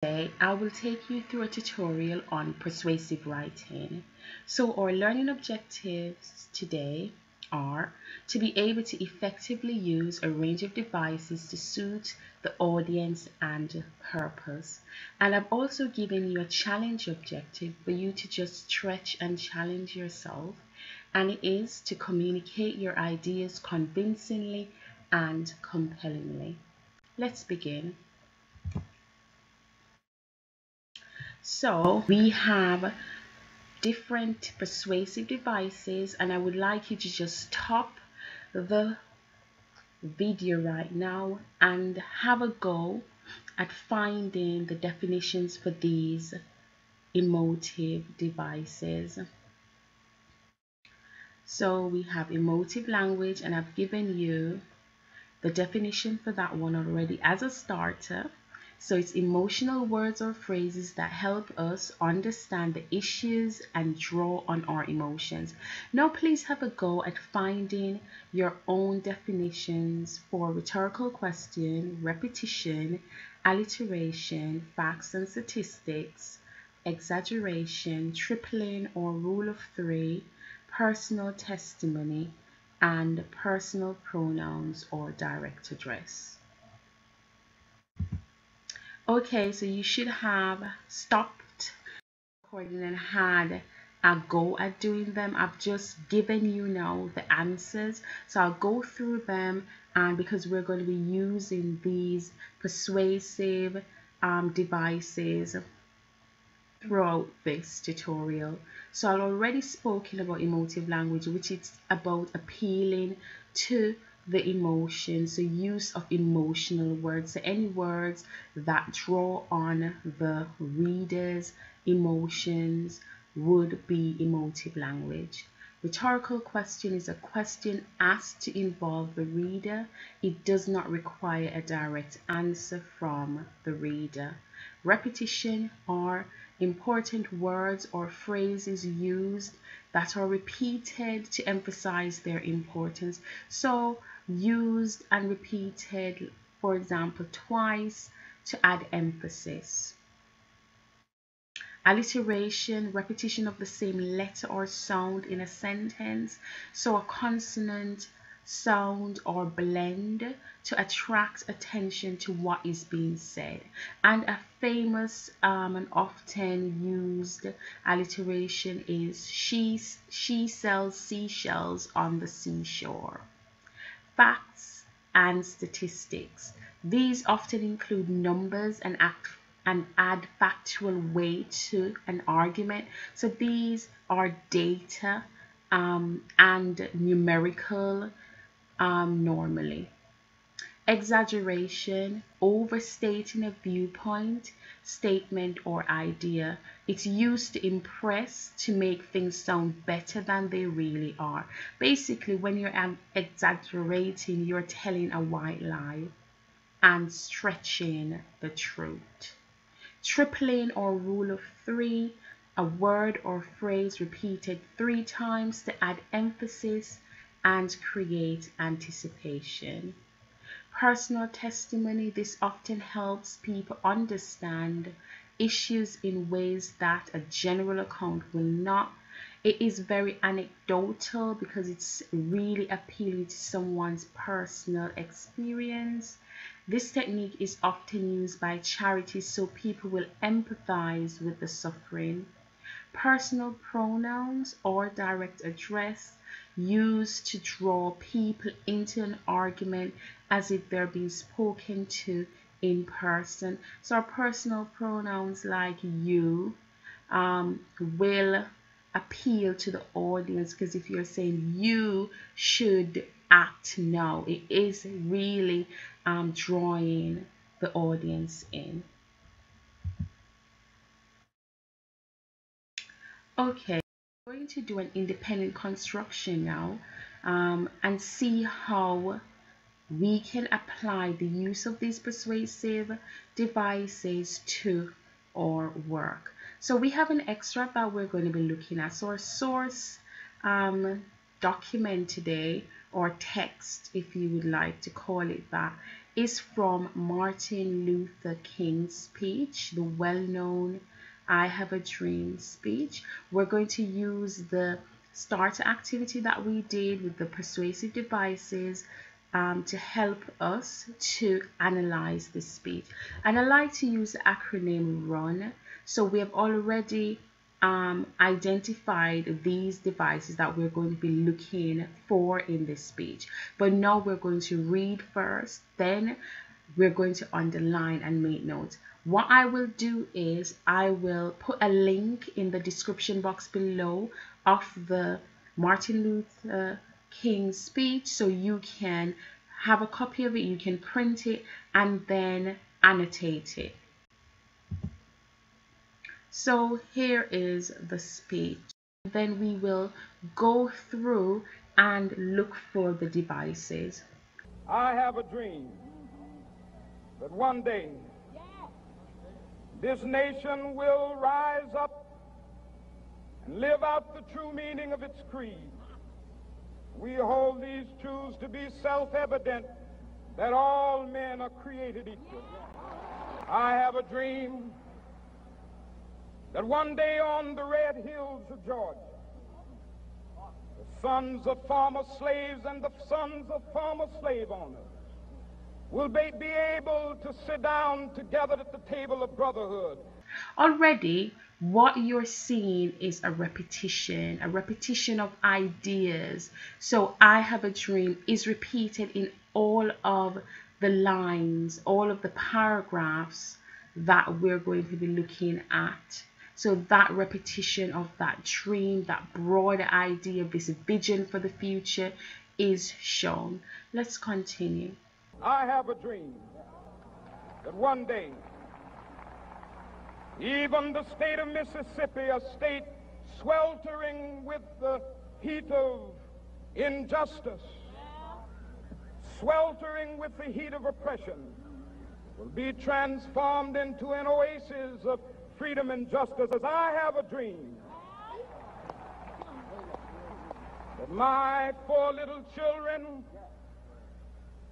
Today, I will take you through a tutorial on persuasive writing. So our learning objectives today are to be able to effectively use a range of devices to suit the audience and purpose. And I've also given you a challenge objective for you to just stretch and challenge yourself. And it is to communicate your ideas convincingly and compellingly. Let's begin. So we have different persuasive devices, and I would like you to just stop the video right now and have a go at finding the definitions for these emotive devices. So we have emotive language, and I've given you the definition for that one already as a starter. So it's emotional words or phrases that help us understand the issues and draw on our emotions. Now please have a go at finding your own definitions for rhetorical question, repetition, alliteration, facts and statistics, exaggeration, tripling or rule of three, personal testimony, and personal pronouns or direct address. Okay, so you should have stopped recording and had a go at doing them. I've just given you now the answers, so I'll go through them, and because we're going to be using these persuasive devices throughout this tutorial. So I've already spoken about emotive language, which is about appealing to the emotions, so use of emotional words, so any words that draw on the reader's emotions would be emotive language. Rhetorical question is a question asked to involve the reader. It does not require a direct answer from the reader. Repetition are important words or phrases used that are repeated to emphasize their importance. So used and repeated, for example, twice to add emphasis. Alliteration, repetition of the same letter or sound in a sentence, so a consonant, sound or blend to attract attention to what is being said. And a famous and often used alliteration is she sells seashells on the seashore. Facts and statistics. These often include numbers and add factual weight to an argument. So these are data and numerical normally. Exaggeration, overstating a viewpoint, statement, or idea. It's used to impress, to make things sound better than they really are. Basically, when you're exaggerating, you're telling a white lie and stretching the truth. Tripling or rule of three, a word or phrase repeated 3 times to add emphasis and create anticipation. Personal testimony, this often helps people understand issues in ways that a general account will not. It is very anecdotal because it's really appealing to someone's personal experience. This technique is often used by charities so people will empathize with the suffering. Personal pronouns or direct address, used to draw people into an argument as if they're being spoken to in person. So our personal pronouns like you will appeal to the audience, because if you're saying you should act now, it is really drawing the audience in. Okay, we're going to do an independent construction now and see how we can apply the use of these persuasive devices to our work. So we have an extract that we're going to be looking at. So our source document today, or text if you would like to call it that, is from Martin Luther King's speech, the well-known I Have a Dream speech. We're going to use the starter activity that we did with the persuasive devices to help us to analyze this speech. And I like to use the acronym RUN. So we have already identified these devices that we're going to be looking for in this speech. But now we're going to read first, then we're going to underline and make notes. What I will do is I will put a link in the description box below of the Martin Luther King speech, so you can have a copy of it, you can print it and then annotate it. So here is the speech. Then we will go through and look for the devices. I have a dream that one day this nation will rise up and live out the true meaning of its creed. We hold these truths to be self-evident, that all men are created equal. I have a dream that one day on the red hills of Georgia, the sons of former slaves and the sons of former slave owners will be able to sit down together at the table of brotherhood. Already, what you're seeing is a repetition of ideas. So I have a dream is repeated in all of the lines, all of the paragraphs that we're going to be looking at. So that repetition of that dream, that broader idea, this vision for the future is shown. Let's continue. I have a dream that one day, even the state of Mississippi, a state sweltering with the heat of injustice, sweltering with the heat of oppression, will be transformed into an oasis of freedom and justice. As I have a dream that my 4 little children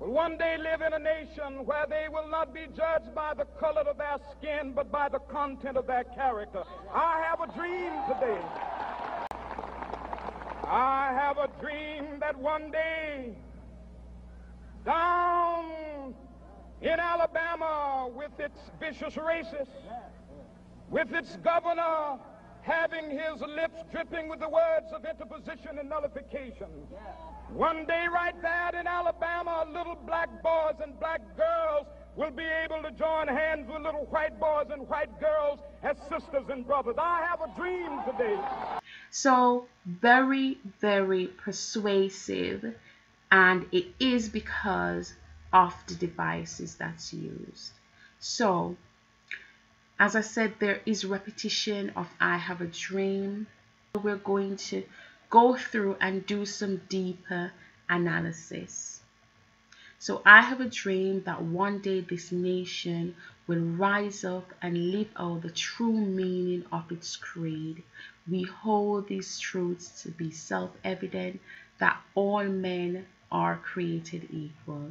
will one day live in a nation where they will not be judged by the color of their skin, but by the content of their character. I have a dream today. I have a dream that one day down in Alabama, with its vicious racists, with its governor having his lips dripping with the words of interposition and nullification, one day right there in Alabama, little black boys and black girls will be able to join hands with little white boys and white girls as sisters and brothers. I have a dream today. So very, very persuasive, and it is because of the devices that's used. So as I said, there is repetition of I have a dream. We're going to go through and do some deeper analysis. So I have a dream that one day this nation will rise up and live out the true meaning of its creed. We hold these truths to be self-evident, that all men are created equal.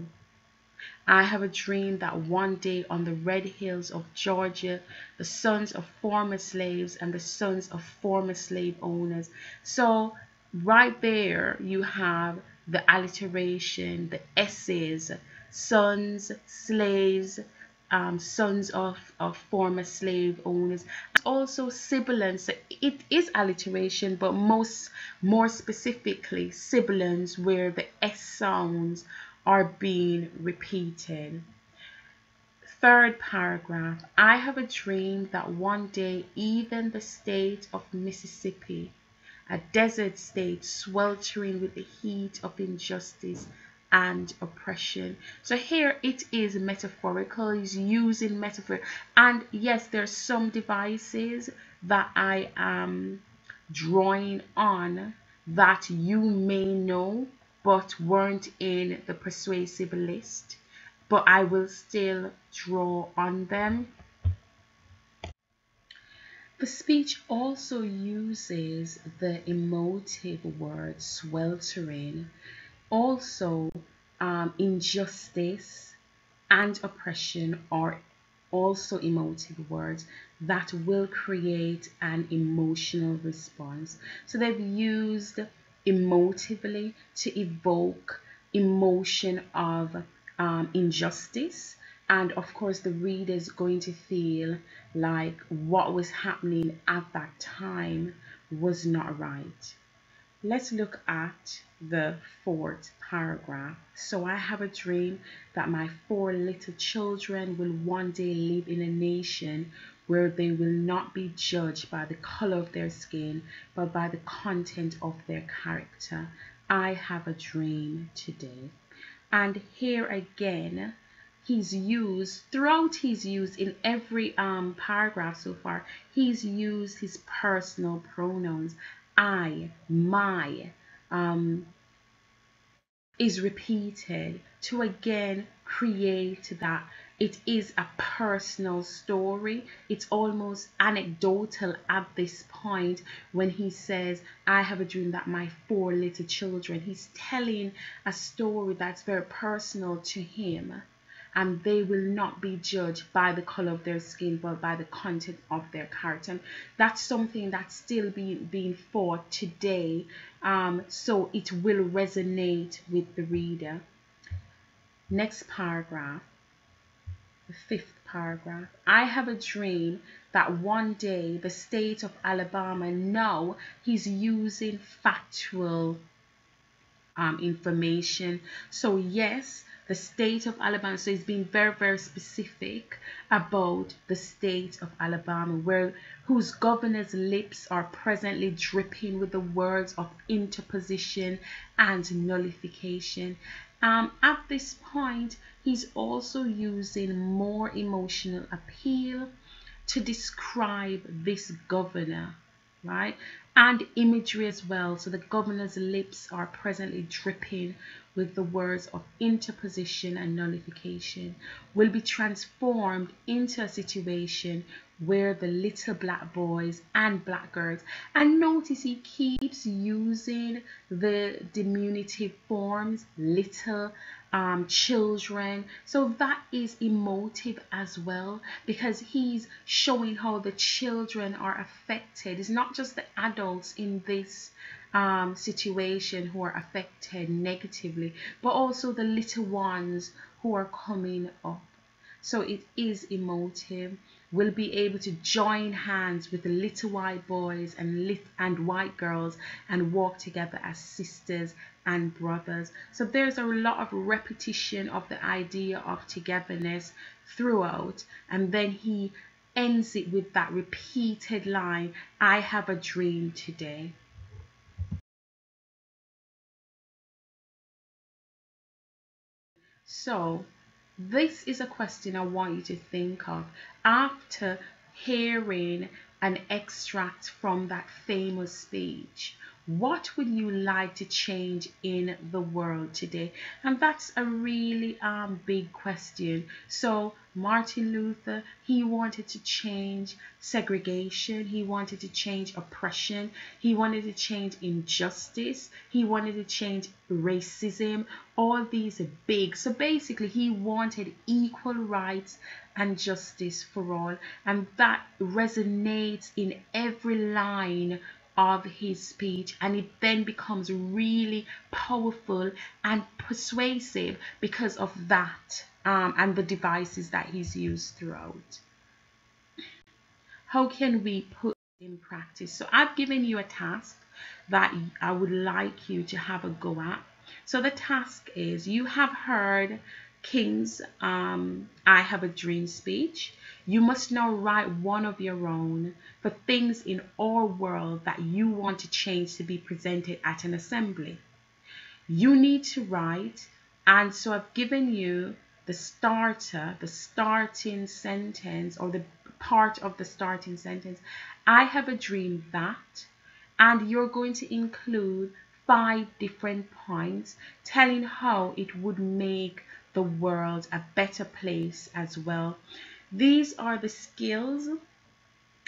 I have a dream that one day on the red hills of Georgia, the sons of former slaves and the sons of former slave owners. So right there you have the alliteration, the S's, sons, slaves, sons of former slave owners. Also sibilants. So it is alliteration, but more specifically sibilants, where the S sounds are being repeated. Third paragraph, I have a dream that one day even the state of Mississippi, a desert state sweltering with the heat of injustice and oppression. So here it is metaphorical, is using metaphor. And yes, there's some devices that I am drawing on that you may know but weren't in the persuasive list, but I will still draw on them. The speech also uses the emotive word sweltering, also injustice, and oppression are also emotive words that will create an emotional response. So they've used emotively to evoke emotion of injustice, and of course the reader is going to feel like what was happening at that time was not right. Let's look at the fourth paragraph. So I have a dream that my four little children will one day live in a nation where they will not be judged by the color of their skin, but by the content of their character. I have a dream today. And here again, he's used throughout, he's used in every paragraph so far, he's used his personal pronouns. I, my, is repeated to again create that it is a personal story. It's almost anecdotal at this point when he says, I have a dream that my four little children. He's telling a story that's very personal to him, and they will not be judged by the color of their skin, but by the content of their character. And that's something that's still being fought today, so it will resonate with the reader. Next paragraph, the fifth paragraph. I have a dream that one day the state of Alabama, now he's using factual information. So yes, the state of Alabama, so he's being very, very specific about the state of Alabama, whose governor's lips are presently dripping with the words of interposition and nullification. At this point, he's also using more emotional appeal to describe this governor, right? And imagery as well. So the governor's lips are presently dripping with the words of interposition and nullification, will be transformed into a situation where the little black boys and black girls, and notice he keeps using the diminutive forms, little, children. So that is emotive as well, because he's showing how the children are affected. It's not just the adults in this situation who are affected negatively, but also the little ones who are coming up. So it is emotive. We'll be able to join hands with the little white boys and white girls and walk together as sisters and brothers. So there's a lot of repetition of the idea of togetherness throughout, and then he ends it with that repeated line, I have a dream today. So this is a question I want you to think of after hearing an extract from that famous speech. What would you like to change in the world today? And that's a really big question. So Martin Luther, he wanted to change segregation, he wanted to change oppression, he wanted to change injustice, he wanted to change racism. All these are big. So basically he wanted equal rights and justice for all, and that resonates in every line of his speech, and it then becomes really powerful and persuasive because of that, and the devices that he's used throughout. How can we put in practice? So I've given you a task that I would like you to have a go at. So the task is, you have heard King's I Have a Dream speech. You must now write one of your own for things in our world that you want to change to be presented at an assembly. You need to write, and so I've given you the starter, the starting sentence, or the part of the starting sentence. I have a dream that, and you're going to include 5 different points telling how it would make the world a better place as well. These are the skills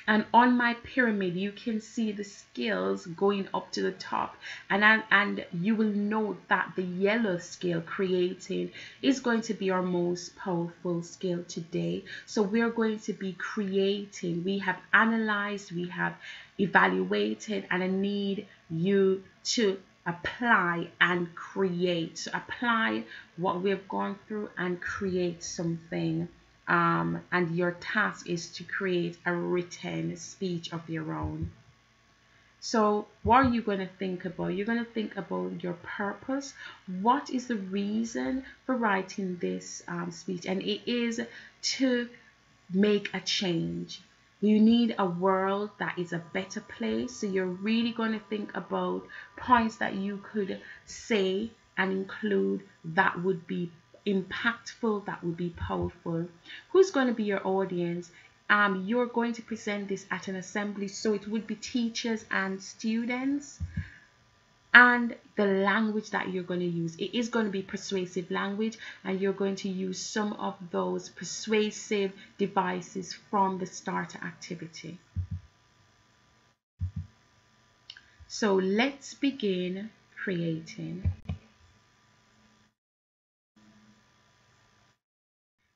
And on my pyramid, you can see the scales going up to the top, and you will note that the yellow scale, creating, is going to be our most powerful scale today. So we're going to be creating. We have analyzed, we have evaluated, and I need you to apply and create. So apply what we've gone through and create something. And your task is to create a written speech of your own. So what are you going to think about? You're going to think about your purpose. What is the reason for writing this speech? And it is to make a change. You need a world that is a better place. So you're really going to think about points that you could say and include that would be impactful, that would be powerful. Who's going to be your audience? You're going to present this at an assembly, so it would be teachers and students. And the language that you're going to use, it is going to be persuasive language, and you're going to use some of those persuasive devices from the starter activity. So let's begin creating.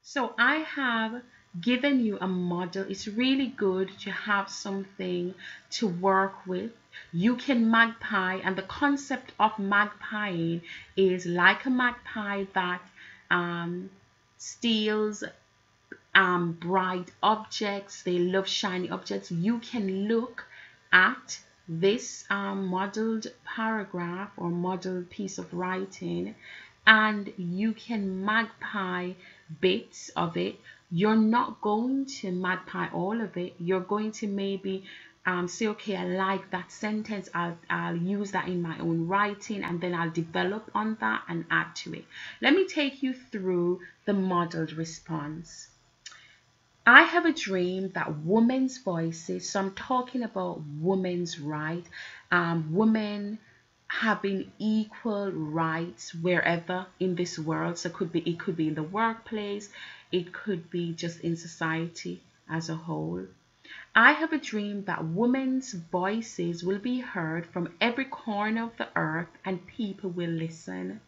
So I have given you a model. It's really good to have something to work with. You can magpie, and the concept of magpieing is like a magpie that steals bright objects. They love shiny objects. You can look at this modeled paragraph or modeled piece of writing, and you can magpie bits of it. You're not going to magpie all of it. You're going to maybe say, okay, I like that sentence. I'll use that in my own writing, and then I'll develop on that and add to it. Let me take you through the modeled response. I have a dream that women's voices, so I'm talking about women's rights, women having equal rights wherever in this world. So it could be in the workplace, it could be just in society as a whole. I have a dream that women's voices will be heard from every corner of the earth and people will listen.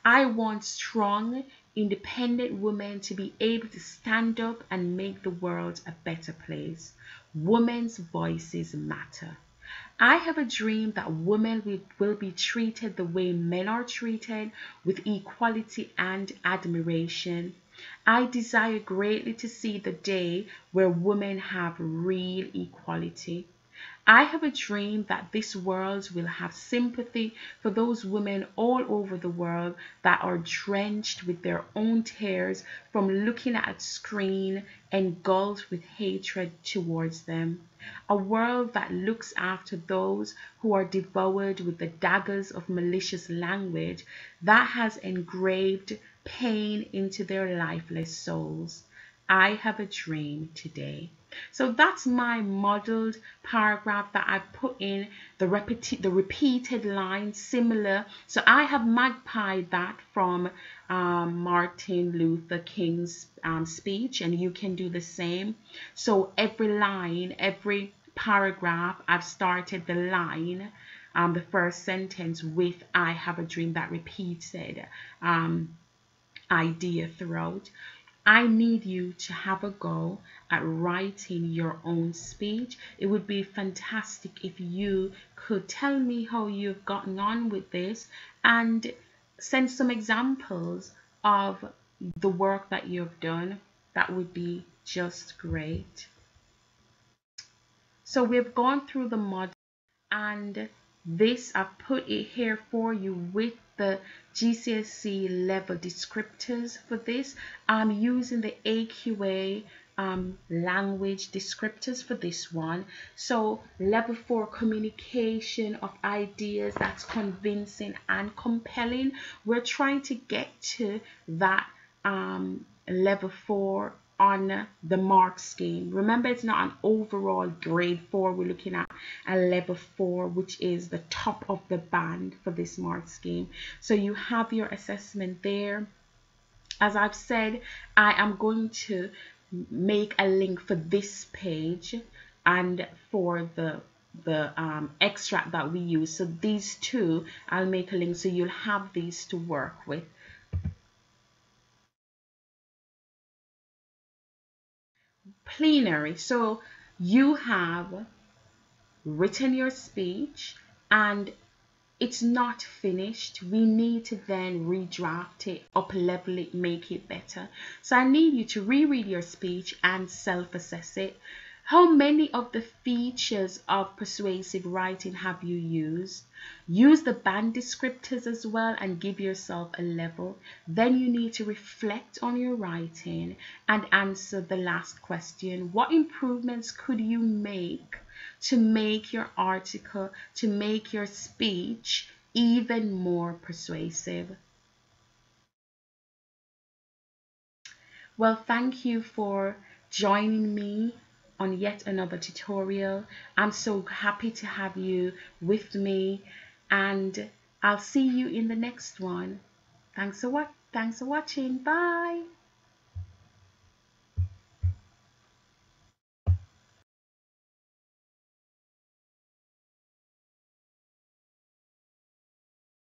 I want strong, independent women to be able to stand up and make the world a better place. Women's voices matter. I have a dream that women will be treated the way men are treated, with equality and admiration. I desire greatly to see the day where women have real equality. I have a dream that this world will have sympathy for those women all over the world that are drenched with their own tears from looking at a screen, engulfed with hatred towards them. A world that looks after those who are devoured with the daggers of malicious language that has engraved pain into their lifeless souls. I have a dream today. So that's my modeled paragraph that I've put in the repeated lines similar. So I have magpied that from Martin Luther King's speech, and you can do the same. So every line, every paragraph, I've started the line, the first sentence with I have a dream, that repeated idea throughout. I need you to have a go at writing your own speech. It would be fantastic if you could tell me how you've gotten on with this and send some examples of the work that you've done. That would be just great. So we've gone through the model, and this, I've put it here for you with the GCSE level descriptors for this. I'm using the AQA language descriptors for this one. So level 4, communication of ideas that's convincing and compelling. We're trying to get to that level 4 on the mark scheme. Remember, it's not an overall grade 4. We're looking at a level 4, which is the top of the band for this mark scheme. So you have your assessment there. As I've said, I am going to make a link for this page and for the extract that we use. So these two, I'll make a link so you'll have these to work with. Plenary. So you have written your speech and it's not finished. We need to then redraft it, up level it, make it better. So I need you to reread your speech and self-assess it. How many of the features of persuasive writing have you used? Use the band descriptors as well and give yourself a level. Then you need to reflect on your writing and answer the last question. What improvements could you make to make your article, to make your speech even more persuasive? Well, thank you for joining me on yet another tutorial. I'm so happy to have you with me, and I'll see you in the next one. Thanks for watching. Bye.